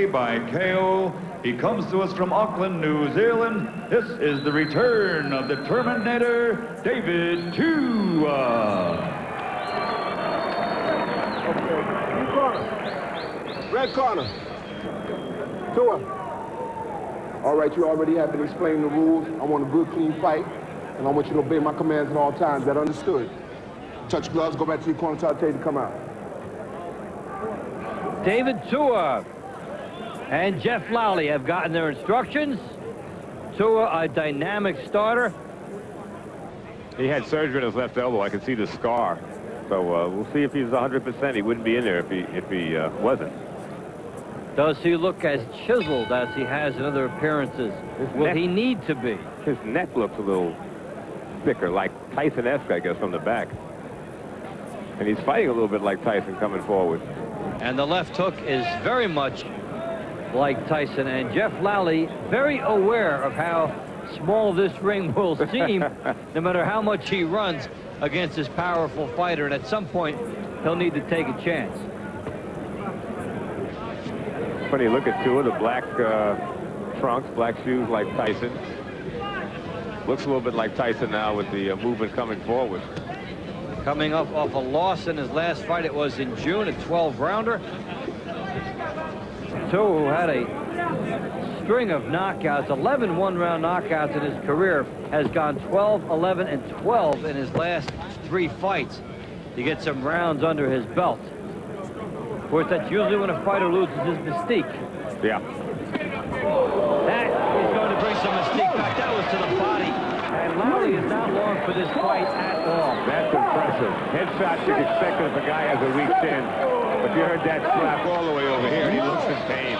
By KO. He comes to us from Auckland, New Zealand. This is the return of the Terminator, David Tua. Okay, blue corner. Red corner. Tua. All right, you already have been explaining the rules. I want a good, clean fight, and I want you to obey my commands at all times. That understood? Touch gloves, go back to your corner, tell you to come out. David Tua and Jeff Lally have gotten their instructions. Tua, a dynamic starter. He had surgery on his left elbow. I can see the scar. So we'll see if he's 100%. He wouldn't be in there if he wasn't. Does he look as chiseled as he has in other appearances? Will he need to be? His neck looks a little thicker, like Tyson-esque, I guess, from the back. And he's fighting a little bit like Tyson coming forward. And the left hook is very much like Tyson. And Jeff Lally, very aware of how small this ring will seem, no matter how much he runs against this powerful fighter. And at some point, he'll need to take a chance. Funny look at Tua, the black trunks, black shoes like Tyson. Looks a little bit like Tyson now with the movement coming forward. Coming up off a loss in his last fight, it was in June, a 12-rounder. Tua, who had a string of knockouts, 11 one-round knockouts in his career, has gone 12, 11, and 12 in his last 3 fights to get some rounds under his belt. Of course, that's usually when a fighter loses his mystique. Yeah. That is going to bring some mystique back. That was to the body. And Lally is not long for this fight at all. That's impressive. Headshot you expect if a guy has a weak chin. But you heard that slap all the way over here. He looks in pain.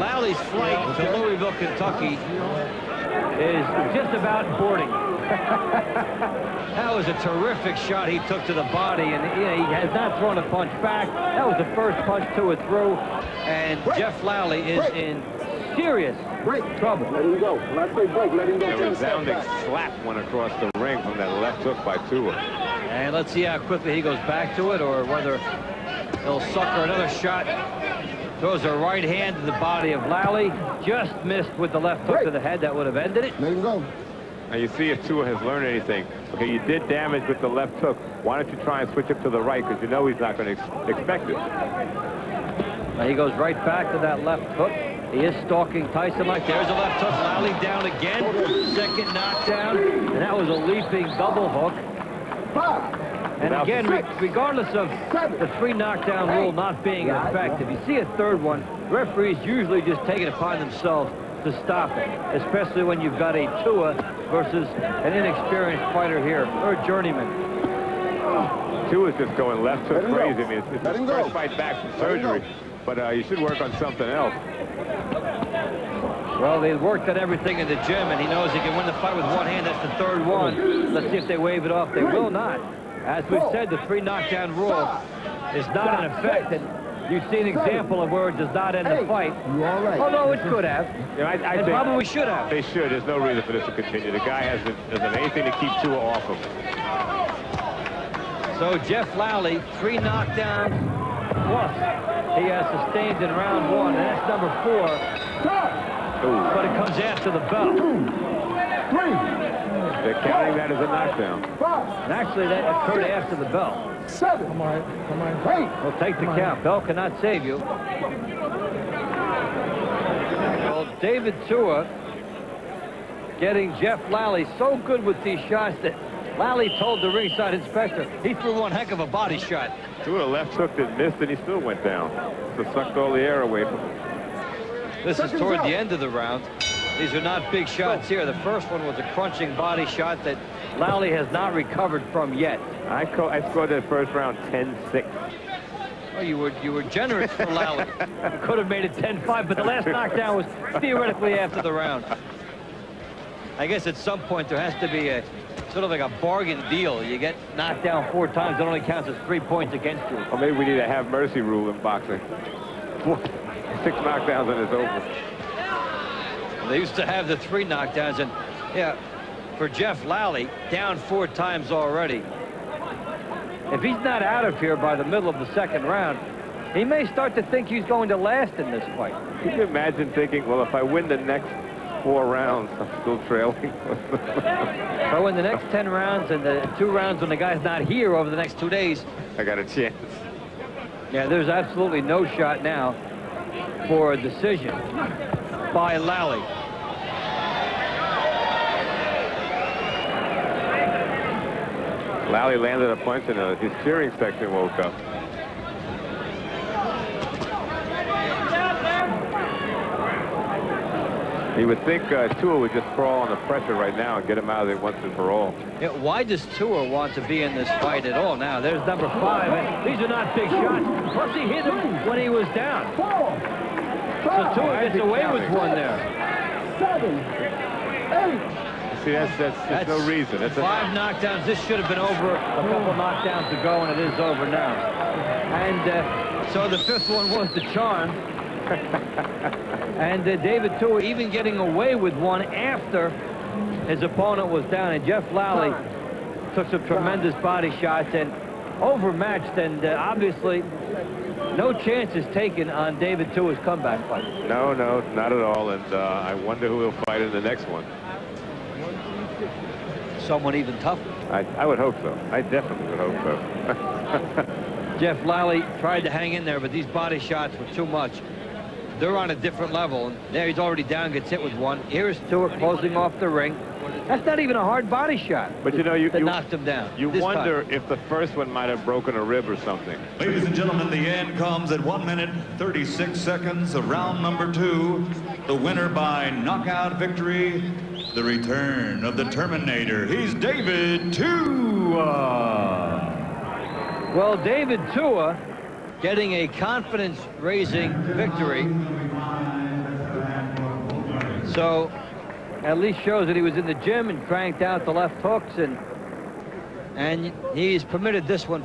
Lally's flight to Louisville, Kentucky is just about boarding. That was a terrific shot he took to the body, and he has not thrown a punch back. That was the first punch Tua threw, and Jeff Lally is in serious trouble. Let him go. When I say break, let him go. A resounding slap went across the ring from that left hook by Tua. And let's see how quickly he goes back to it, or whether he'll sucker another shot. Throws a right hand to the body of Lally. Just missed with the left hook to the head. That would have ended it. Let him go. Now you see if Tua has learned anything. Okay, you did damage with the left hook. Why don't you try and switch it to the right, because you know he's not going to expect it. Now he goes right back to that left hook. He is stalking Tyson like there's a left hook. Lally down again. Second knockdown. And that was a leaping double hook. And again, regardless of the 3 knockdown rule not being in effect, if you see a third one, referees usually just take it upon themselves to stop it, especially when you've got a Tua versus an inexperienced fighter here, or a journeyman. Tua's just going left hook crazy. I mean, it's his first fight back from surgery, but you should work on something else. Well, they worked on everything in the gym, and he knows he can win the fight with one hand. That's the third one. Let's see if they wave it off. They will not. As we've said, the 3 knockdown rule is not in effect, and you've seen an example of where it does not end the fight. Although it could have. Yeah, I think probably should have. They should. There's no reason for this to continue. The guy hasn't done anything to keep Tua off him. So Jeff Lally, 3 knockdowns plus he has sustained in round 1, and that's number 4. But it comes after the bell. 3. They're counting that as a knockdown. And actually, that occurred after the bell. 7. Come on. 8. We'll take the count. Bell cannot save you. Well, David Tua getting Jeff Lally so good with these shots that Lally told the ringside inspector he threw one heck of a body shot. Tua left hook that missed, and he still went down. So sucked all the air away from him. This is toward the end of the round. These are not big shots here. The first one was a crunching body shot that Lally has not recovered from yet. I scored that first round 10-6. Oh, you were generous for Lally. You could have made it 10-5, but the last knockdown was theoretically after the round. I guess at some point there has to be a sort of like a bargain deal. You get knocked down 4 times, it only counts as 3 points against you. Or maybe we need a have mercy rule in boxing. 6 knockdowns and it's over. They used to have the 3 knockdowns, and yeah, for Jeff Lally, down 4 times already. If he's not out of here by the middle of the second round, He may start to think he's going to last in this fight. Can you imagine thinking, well, if I win the next 4 rounds, I'm still trailing? If I win the next 10 rounds and the 2 rounds when the guy's not here over the next 2 days, I got a chance. yeah, there's absolutely no shot now for a decision by Lally. Lally landed a punch and his cheering section woke up. He would think Tua would just crawl under pressure right now and get him out of there once and for all. Yeah, why does Tua want to be in this fight at all? Now, there's number 5. And these are not big shots. Plus, he hit him when he was down. So Tua gets away with one there. 7, 8. See, that's no reason. It's 5 knockdowns. This should have been over a couple knockdowns ago, and it is over now. And so the 5th one was the charm. And David Tua even getting away with one after his opponent was down. And Jeff Lally took some tremendous body shots and overmatched, and obviously no chances taken on David Tua's comeback fight. No, not at all. And I wonder who he'll fight in the next one. Someone even tougher. I would hope so. I definitely would hope so. Jeff Lally tried to hang in there, but these body shots were too much. They're on a different level. And there he's already down, gets hit with one. Here's Tua closing off the ring. That's not even a hard body shot. But you know, you knocked him down. You wonder if the first one might have broken a rib or something. Ladies and gentlemen, the end comes at 1 minute, 36 seconds of round number 2. The winner by knockout victory, the return of the Terminator. He's David Tua. Well, David Tua getting a confidence-raising victory. So at least shows that he was in the gym and cranked out the left hooks, and he's permitted this one.